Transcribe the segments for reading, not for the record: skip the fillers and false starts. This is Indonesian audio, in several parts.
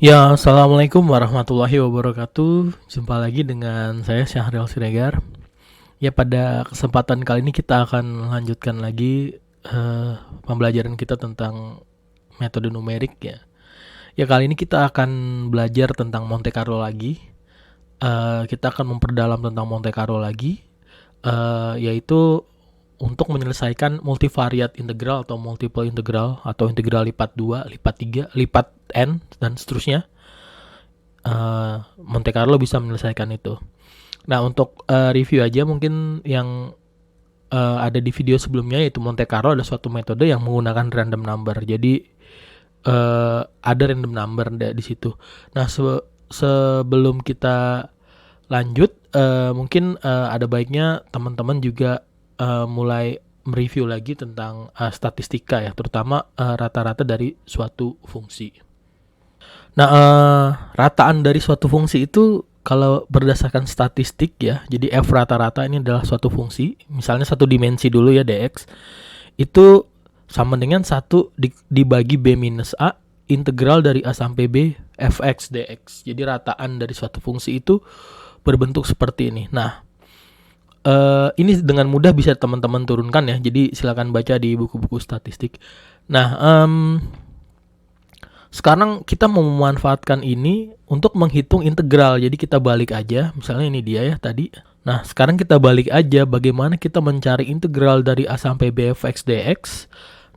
Ya, assalamualaikum warahmatullahi wabarakatuh. Jumpa lagi dengan saya Syahril Siregar. Ya, pada kesempatan kali ini kita akan lanjutkan lagi pembelajaran kita tentang metode numerik ya. Ya, kali ini kita akan belajar tentang Monte Carlo lagi. Kita akan memperdalam tentang Monte Carlo lagi, yaitu untuk menyelesaikan multivariate integral atau multiple integral atau integral lipat 2, lipat 3, lipat n dan seterusnya. Monte Carlo bisa menyelesaikan itu. Nah, untuk review aja mungkin yang ada di video sebelumnya, yaitu Monte Carlo ada suatu metode yang menggunakan random number. Jadi ada random number di situ. Nah, sebelum kita lanjut, mungkin ada baiknya teman-teman juga mulai mereview lagi tentang statistika ya, terutama rata-rata dari suatu fungsi. Nah, rataan dari suatu fungsi itu kalau berdasarkan statistik ya, jadi f rata-rata ini adalah suatu fungsi, misalnya satu dimensi dulu ya dx, itu sama dengan 1 dibagi b minus a integral dari a sampai b fx dx. Jadi rataan dari suatu fungsi itu berbentuk seperti ini. Nah, ini dengan mudah bisa teman-teman turunkan ya, jadi silakan baca di buku-buku statistik. Nah, sekarang kita mau memanfaatkan ini untuk menghitung integral. Jadi kita balik aja, misalnya ini dia ya tadi. Nah, sekarang kita balik aja bagaimana kita mencari integral dari a sampai b fx dx.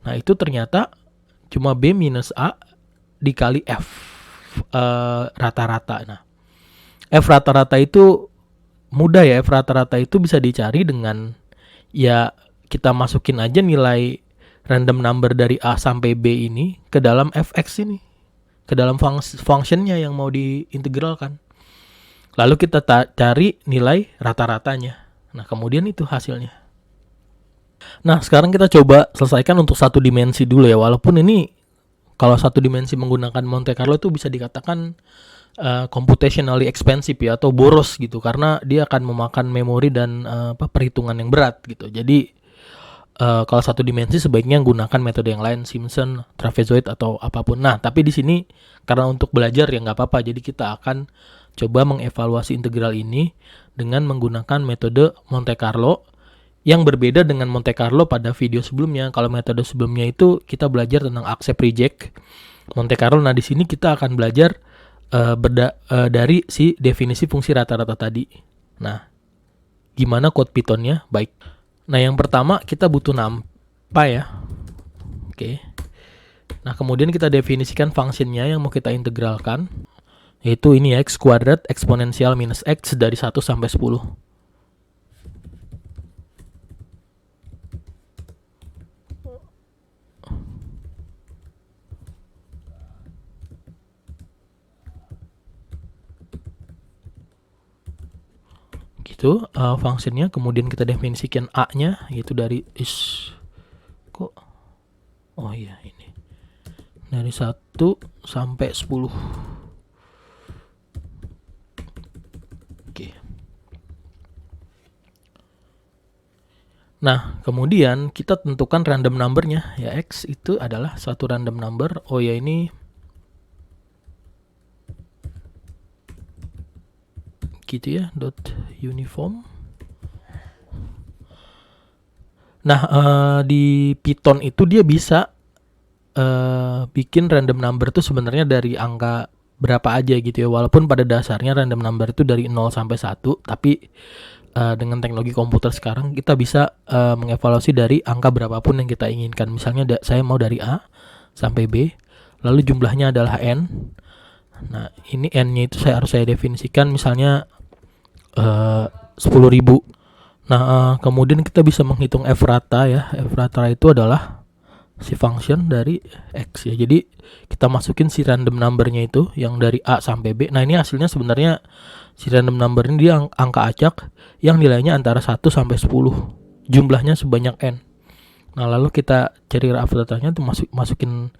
Nah, itu ternyata cuma b minus a dikali f rata-rata. Nah, f rata-rata itu mudah ya, f rata-rata itu bisa dicari dengan ya kita masukin aja nilai random number dari a sampai b ini ke dalam fx ini, ke dalam functionnya yang mau diintegralkan. Lalu kita cari nilai rata-ratanya. Nah, kemudian itu hasilnya. Nah, sekarang kita coba selesaikan untuk satu dimensi dulu ya. Walaupun ini kalau satu dimensi menggunakan Monte Carlo itu bisa dikatakan computationally expensive ya, atau boros gitu, karena dia akan memakan memori dan perhitungan yang berat gitu. Jadi kalau satu dimensi sebaiknya gunakan metode yang lain, Simpson, trapezoid atau apapun. Nah, tapi di sini karena untuk belajar ya nggak apa-apa. Jadi kita akan coba mengevaluasi integral ini dengan menggunakan metode Monte Carlo yang berbeda dengan Monte Carlo pada video sebelumnya. Kalau metode sebelumnya itu kita belajar tentang accept reject Monte Carlo. Nah, di sini kita akan belajar dari si definisi fungsi rata-rata tadi. Nah, gimana code Python-nya? Baik. Nah, yang pertama kita butuh NumPy ya. Oke. Nah, kemudian kita definisikan fungsinya yang mau kita integralkan, yaitu ini ya, x kuadrat eksponensial minus x dari 1 sampai 10. Gitu, fungsinya. Kemudian kita definisikan a-nya, yaitu dari oh iya ini. Dari 1 sampai 10. Oke. Nah, kemudian kita tentukan random numbernya ya, x itu adalah suatu random number. Oh ya, ini gitu ya, dot uniform. Nah, di Python itu dia bisa bikin random number itu sebenarnya dari angka berapa aja gitu ya, walaupun pada dasarnya random number itu dari 0 sampai 1, tapi dengan teknologi komputer sekarang kita bisa mengevaluasi dari angka berapapun yang kita inginkan. Misalnya saya mau dari A sampai B, lalu jumlahnya adalah N. Nah, ini N-nya itu harus saya definisikan misalnya 10.000. Nah, kemudian kita bisa menghitung f rata ya. F rata itu adalah si function dari x ya. Jadi kita masukin si random numbernya itu yang dari A sampai B. Nah, ini hasilnya sebenarnya si random number ini dia angka acak yang nilainya antara 1 sampai 10. Jumlahnya sebanyak n. Nah, lalu kita cari f ratanya itu masukin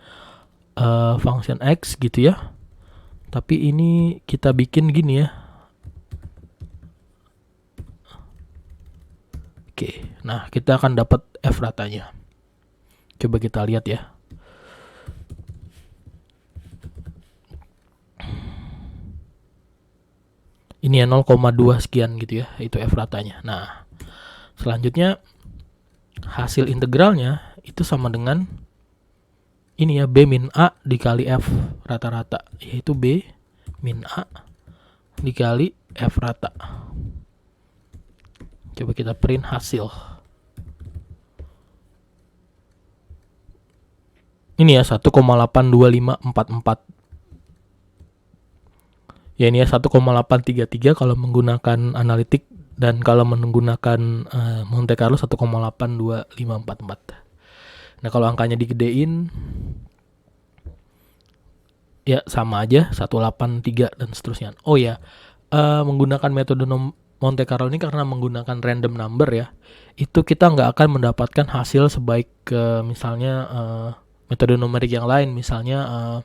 function x gitu ya. Tapi ini kita bikin gini ya. Oke, nah kita akan dapat f ratanya. Coba kita lihat ya. ini ya 0,2 sekian gitu ya, itu F ratanya. Nah, selanjutnya hasil integralnya itu sama dengan ini ya, B min A dikali F rata-rata, yaitu B min A dikali F rata. Coba kita print hasil. Ini ya 1,82544. Ya ini ya 1,833 kalau menggunakan analitik, dan kalau menggunakan Monte Carlo 1,82544. Nah, kalau angkanya digedein ya sama aja 183 dan seterusnya. Oh ya, menggunakan metode Monte Carlo ini karena menggunakan random number ya, itu kita nggak akan mendapatkan hasil sebaik misalnya metode numerik yang lain, misalnya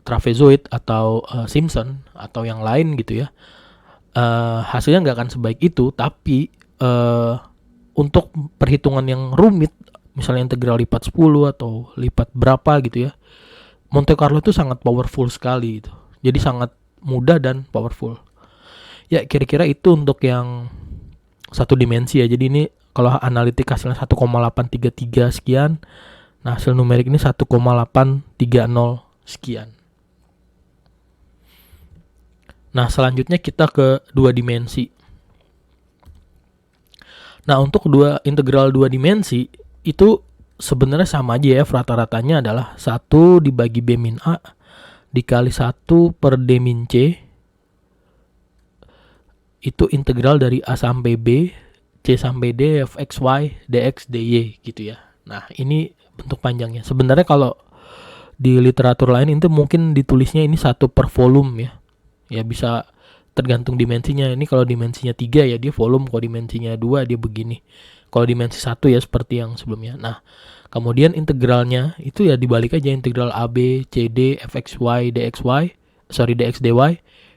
trapezoid atau Simpson atau yang lain gitu ya. Hasilnya nggak akan sebaik itu, tapi untuk perhitungan yang rumit, misalnya integral lipat 10 atau lipat berapa gitu ya, Monte Carlo itu sangat powerful sekali gitu. Jadi sangat mudah dan powerful. Ya kira-kira itu untuk yang satu dimensi ya. Jadi ini kalau analitik hasilnya 1,833 sekian. Nah, hasil numerik ini 1,830 sekian. Nah, selanjutnya kita ke dua dimensi. Nah, untuk integral dua dimensi itu sebenarnya sama aja ya, rata-ratanya adalah 1 dibagi B min A dikali 1 per D min C. Itu integral dari A sampai B, C sampai D, fx, y, dx, dy gitu ya. Nah, ini bentuk panjangnya. Sebenarnya kalau di literatur lain itu mungkin ditulisnya ini 1 per volume ya. Ya bisa tergantung dimensinya. Ini kalau dimensinya 3 ya dia volume, kalau dimensinya 2 dia begini. Kalau dimensi 1 ya seperti yang sebelumnya. Nah, kemudian integralnya itu ya dibalik aja, integral AB, CD, fxy, dxy, dx, dy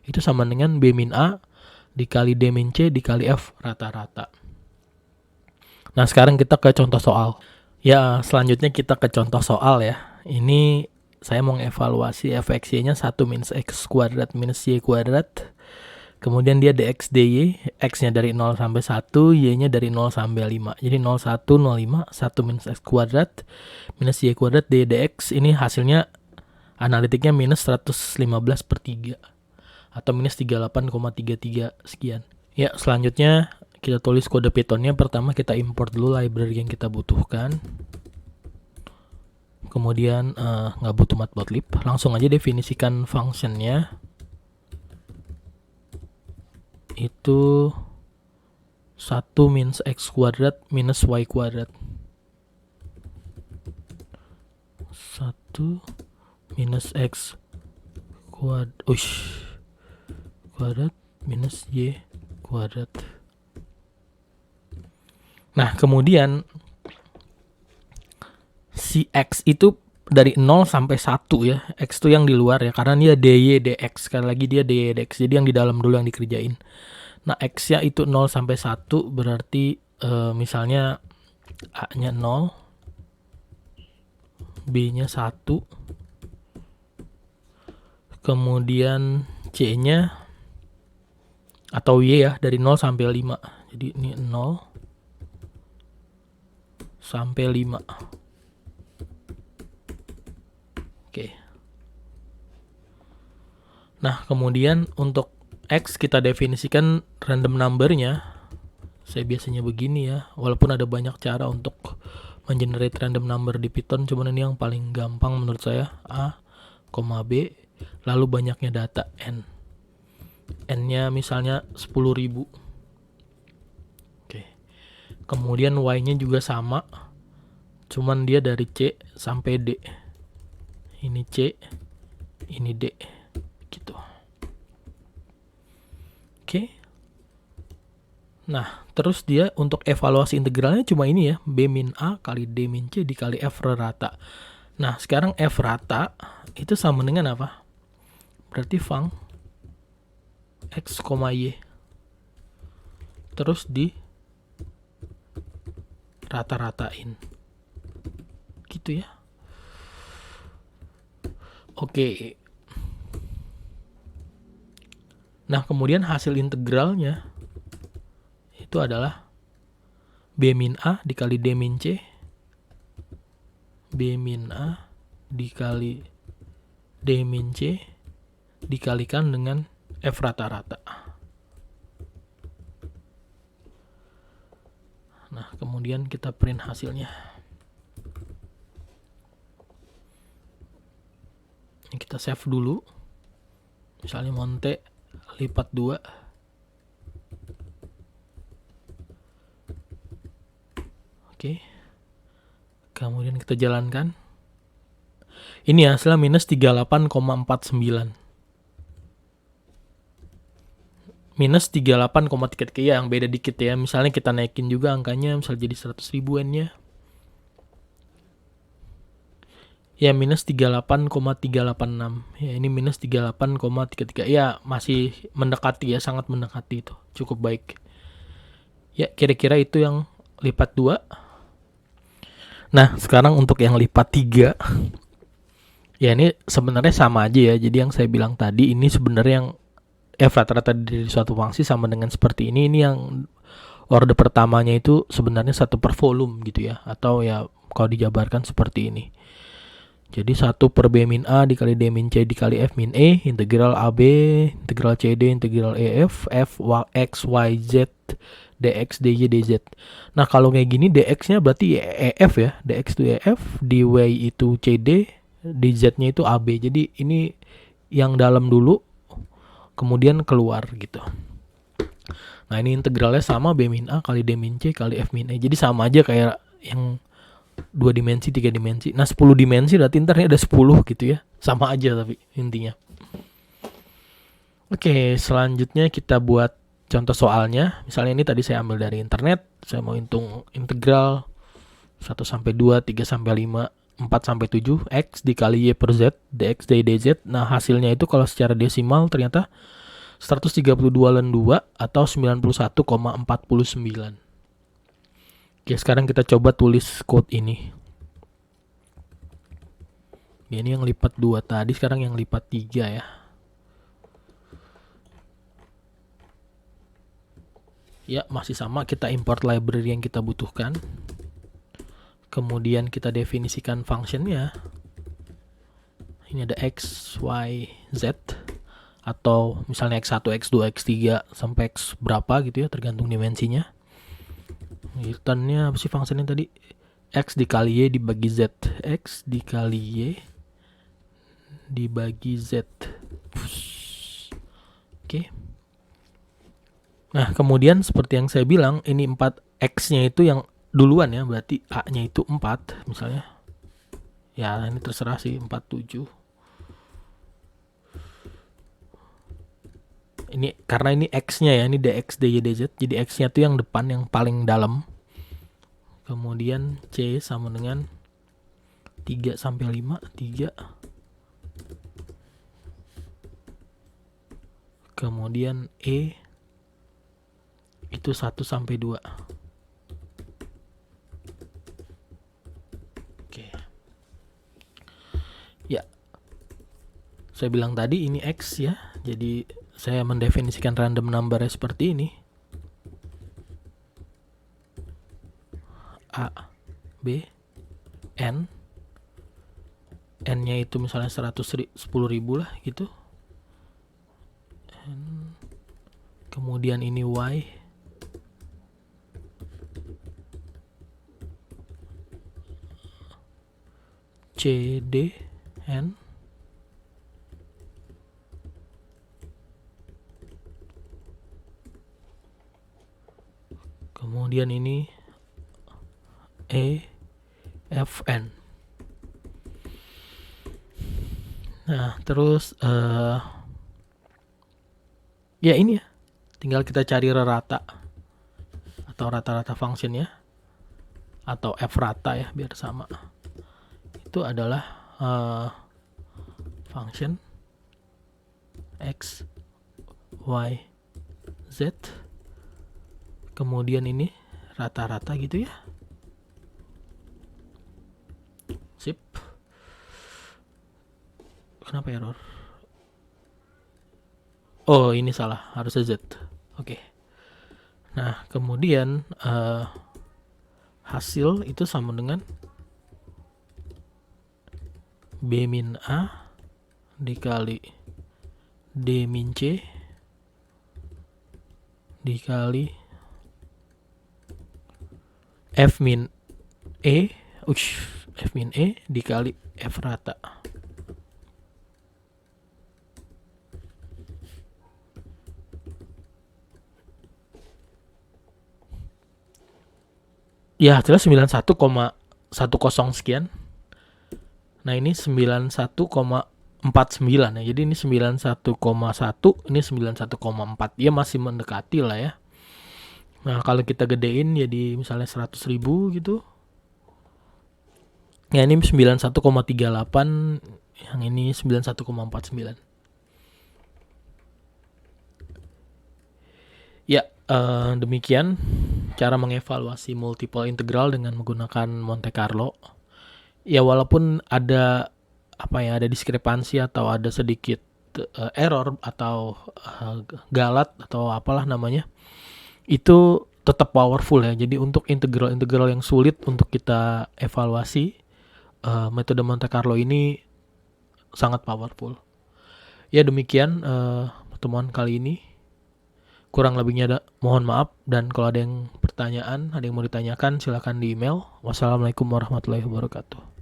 itu sama dengan B min A dikali D min C dikali F rata-rata. Nah, sekarang kita ke contoh soal. Ya, selanjutnya kita ke contoh soal ya. Ini saya mau mengevaluasi fxy-nya 1 minus x kuadrat minus y kuadrat. Kemudian dia dx dy, x-nya dari 0 sampai 1, y-nya dari 0 sampai 5. Jadi 0, 1, 0, 5, 1 minus x kuadrat minus y kuadrat dy dx. Ini hasilnya analitiknya minus 115 per 3 atau minus 38,33 sekian. Ya, selanjutnya kita tulis kode Pythonnya. Pertama kita import dulu library yang kita butuhkan. Kemudian nggak butuh matplotlib, langsung aja definisikan functionnya. Itu 1 minus x kuadrat minus y kuadrat. 1 minus x kuadrat minus y kuadrat. Nah, kemudian si x itu dari 0 sampai 1 ya. X itu yang di luar ya, karena dia dy dx. Sekali lagi dia dy dx. Jadi yang di dalam dulu yang dikerjain. Nah, x-nya itu 0 sampai 1 berarti misalnya A-nya 0, B-nya 1, kemudian C-nya atau Y ya dari 0 sampai 5. Jadi ini 0 sampai 5. Oke. Nah, kemudian untuk X kita definisikan random numbernya. Saya biasanya begini ya, walaupun ada banyak cara untuk mengenerate random number di Python, cuman ini yang paling gampang menurut saya. A, B, lalu banyaknya data N. N-nya misalnya 10.000. Oke. Kemudian Y-nya juga sama, cuman dia dari C sampai D. Ini C, ini D, gitu. Oke. Nah, terus dia untuk evaluasi integralnya cuma ini ya, B min A kali D min C dikali F rata. Nah, sekarang F rata itu sama dengan apa? Berarti fung X, Y. Terus di rata-ratain. Gitu ya. Oke. Nah, kemudian hasil integralnya itu adalah B min A dikali D min C, B min A dikali D min C dikalikan dengan F rata-rata. Nah, kemudian kita print hasilnya. Ini kita save dulu. Misalnya Monte lipat 2. Oke. Kemudian kita jalankan. Ini hasilnya minus 38,49. Minus 38,33 ya, yang beda dikit ya. Misalnya kita naikin juga angkanya, misal jadi 100 ribuannya. Ya, minus 38,386. Ya, ini minus 38,33. Ya, masih mendekati ya, sangat mendekati itu. Cukup baik. Ya, kira-kira itu yang lipat 2. Nah, sekarang untuk yang lipat 3. Ya, ini sebenarnya sama aja ya. Jadi yang saya bilang tadi, ini sebenarnya yang F rata-rata dari suatu fungsi sama dengan seperti ini. Ini yang orde pertamanya itu sebenarnya 1 per volume gitu ya. Atau ya kalau dijabarkan seperti ini. Jadi 1 per B min A dikali D min C dikali F min E, integral AB, integral CD, integral EF, F X, Y, Z, DX, DY, DZ. Nah, kalau kayak gini DX-nya berarti EF ya. DX itu EF, DY itu CD, DZ-nya itu AB. Jadi ini yang dalam dulu, kemudian keluar gitu. Nah, ini integralnya sama B min A kali D min C kali F min E. Jadi sama aja kayak yang 2 dimensi, 3 dimensi. Nah, 10 dimensi berarti ntar ini ada 10 gitu ya. Sama aja tapi intinya. Oke, selanjutnya kita buat contoh soalnya. Misalnya ini tadi saya ambil dari internet. Saya mau hitung integral 1 sampai 2, 3 sampai 5, 4 sampai 7 X dikali Y per Z, DX, DY, DZ. Nah, hasilnya itu kalau secara desimal ternyata 132/2 atau 91,49. Oke, sekarang kita coba tulis code ini. Ya, ini yang lipat 2 tadi, sekarang yang lipat 3 ya. Ya, masih sama, kita import library yang kita butuhkan. Kemudian kita definisikan functionnya. Ini ada X, Y, Z. Atau misalnya X1, X2, X3 sampai X berapa gitu ya, tergantung dimensinya. Returnnya apa sih functionnya tadi? X dikali Y dibagi Z. X dikali Y dibagi Z. Oke. Nah, kemudian seperti yang saya bilang, ini 4 X-nya itu yang duluan ya, berarti A-nya itu 4 misalnya. Ya, ini terserah sih, 47. Ini karena ini X-nya ya, ini DX, DY, DZ. Jadi X-nya itu yang depan, yang paling dalam. Kemudian C sama dengan 3 sampai 5, 3. Kemudian E itu 1 sampai 2. Oke. Ya. Saya bilang tadi ini X ya. Jadi saya mendefinisikan random number seperti ini. A, B, N. N-nya itu misalnya 10.000 lah gitu. N. Kemudian ini Y. C, D, N. Kemudian ini E, F, N. Nah, terus ya ini ya. Tinggal kita cari rata atau rata-rata functionnya atau F rata ya biar sama. Itu adalah function X, Y, Z. Kemudian ini rata-rata gitu ya. Sip. Kenapa error? Oh, ini salah, harusnya Z. Oke. Nah, kemudian hasil itu sama dengan B min A dikali D min C dikali F min E F min E dikali F rata. Ya, hasilnya 91,10 sekian. Nah, ini 91,49 ya. Jadi ini 91,1, ini 91,4. Ya masih mendekati lah ya. Nah, kalau kita gedein jadi misalnya 100.000 gitu. Ya, ini 91,38, yang ini 91,49. Ya, demikian cara mengevaluasi multiple integral dengan menggunakan Monte Carlo. Ya, walaupun ada ada diskrepansi atau ada sedikit error atau galat atau apalah namanya, itu tetap powerful ya. Jadi untuk integral-integral yang sulit untuk kita evaluasi, metode Monte Carlo ini sangat powerful. Ya, demikian pertemuan kali ini. Kurang lebihnya mohon maaf, dan kalau ada yang pertanyaan, ada yang mau ditanyakan, silakan di email. Wassalamualaikum warahmatullahi wabarakatuh.